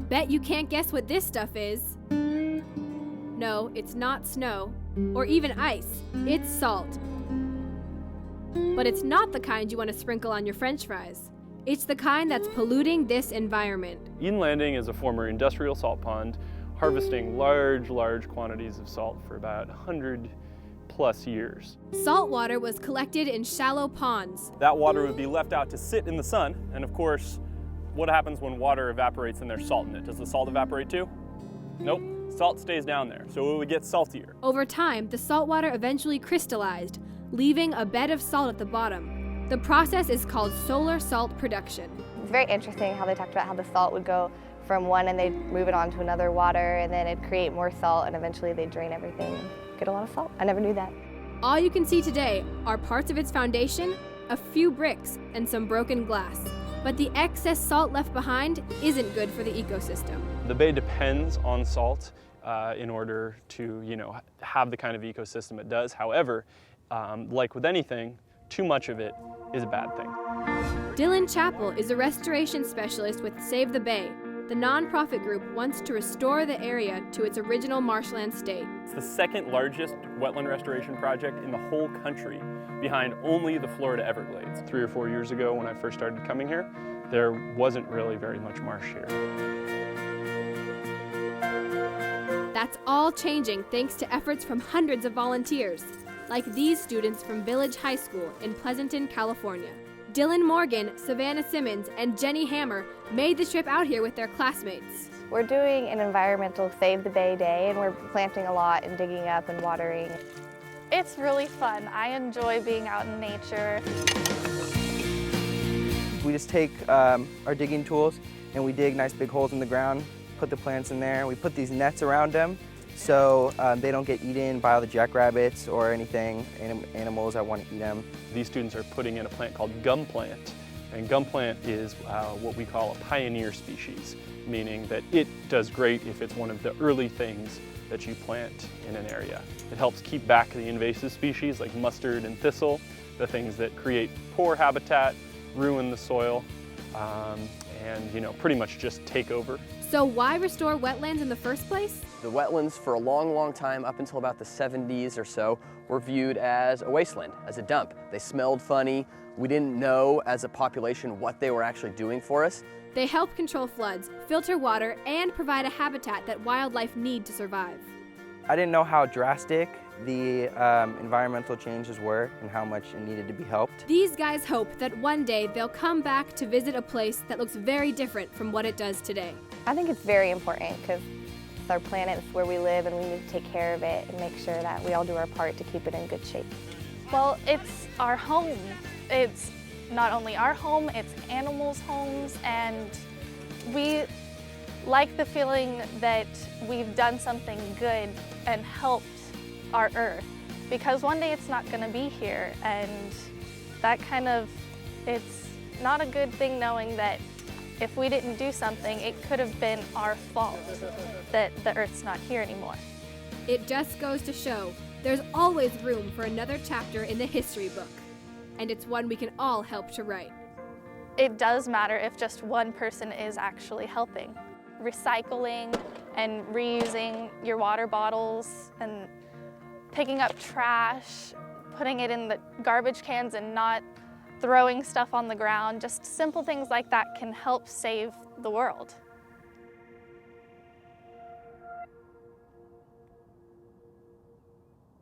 Bet you can't guess what this stuff is. No, it's not snow, or even ice. It's salt. But it's not the kind you want to sprinkle on your French fries. It's the kind that's polluting this environment. Eden Landing is a former industrial salt pond, harvesting large quantities of salt for about 100+ years. Salt water was collected in shallow ponds. That water would be left out to sit in the sun, and of course, what happens when water evaporates and there's salt in it? Does the salt evaporate too? Nope, salt stays down there, so it would get saltier. Over time, the salt water eventually crystallized, leaving a bed of salt at the bottom. The process is called solar salt production. It's very interesting how they talked about how the salt would go from one and they'd move it on to another water, and then it'd create more salt, and eventually they'd drain everything and get a lot of salt. I never knew that. All you can see today are parts of its foundation, a few bricks, and some broken glass. But the excess salt left behind isn't good for the ecosystem. The bay depends on salt in order to, have the kind of ecosystem it does. However, like with anything, too much of it is a bad thing. Dylan Chappell is a restoration specialist with Save the Bay. The nonprofit group wants to restore the area to its original marshland state. It's the second largest wetland restoration project in the whole country, behind only the Florida Everglades. 3 or 4 years ago when I first started coming here, there wasn't really very much marsh here. That's all changing thanks to efforts from hundreds of volunteers, like these students from Village High School in Pleasanton, California. Dylan Morgan, Savannah Simmons, and Jenny Hammer made the trip out here with their classmates. We're doing an environmental Save the Bay Day, and we're planting a lot and digging up and watering. It's really fun. I enjoy being out in nature. We just take our digging tools and we dig nice big holes in the ground, put the plants in there. We put these nets around them so they don't get eaten by all the jackrabbits or anything, animals that want to eat them. These students are putting in a plant called gum plant, and gum plant is what we call a pioneer species, meaning that it does great if it's one of the early things that you plant in an area. It helps keep back the invasive species like mustard and thistle, the things that create poor habitat, ruin the soil, and pretty much just take over. So why restore wetlands in the first place? The wetlands for a long time, up until about the 70s or so, were viewed as a wasteland, as a dump. They smelled funny. We didn't know as a population what they were actually doing for us. They help control floods, filter water, and provide a habitat that wildlife need to survive. I didn't know how drastic the environmental changes were and how much it needed to be helped. These guys hope that one day they'll come back to visit a place that looks very different from what it does today. I think it's very important because it's our planet, it's where we live, and we need to take care of it and make sure that we all do our part to keep it in good shape. Well, it's our home. It's not only our home, it's animals' homes, and we like the feeling that we've done something good and helped our earth, because one day it's not going to be here, and that it's not a good thing knowing that if we didn't do something, it could have been our fault that the earth's not here anymore. It just goes to show there's always room for another chapter in the history book, and it's one we can all help to write. It does matter if just one person is actually helping. Recycling and reusing your water bottles and picking up trash, putting it in the garbage cans and not throwing stuff on the ground, just simple things like that can help save the world.